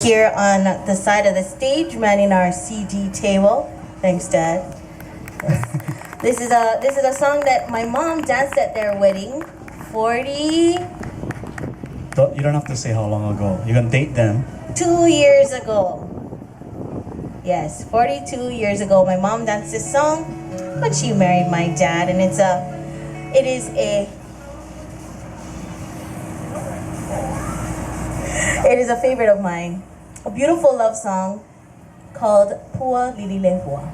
here on the side of the stage, manning our CD table. Thanks, Dad. Yes. This is a song that my mom danced at their wedding. 40. You don't have to say how long ago. You can date them. 2 years ago. Yes, 42 years ago, my mom danced this song when she married my dad, and it is a favorite of mine. A beautiful love song called Pua Lililehua.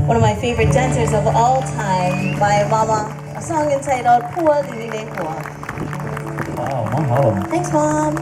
One of my favorite dancers of all time, my mama, a song entitled Pua Lililehua. Wow, mahalo. Thanks, Mom.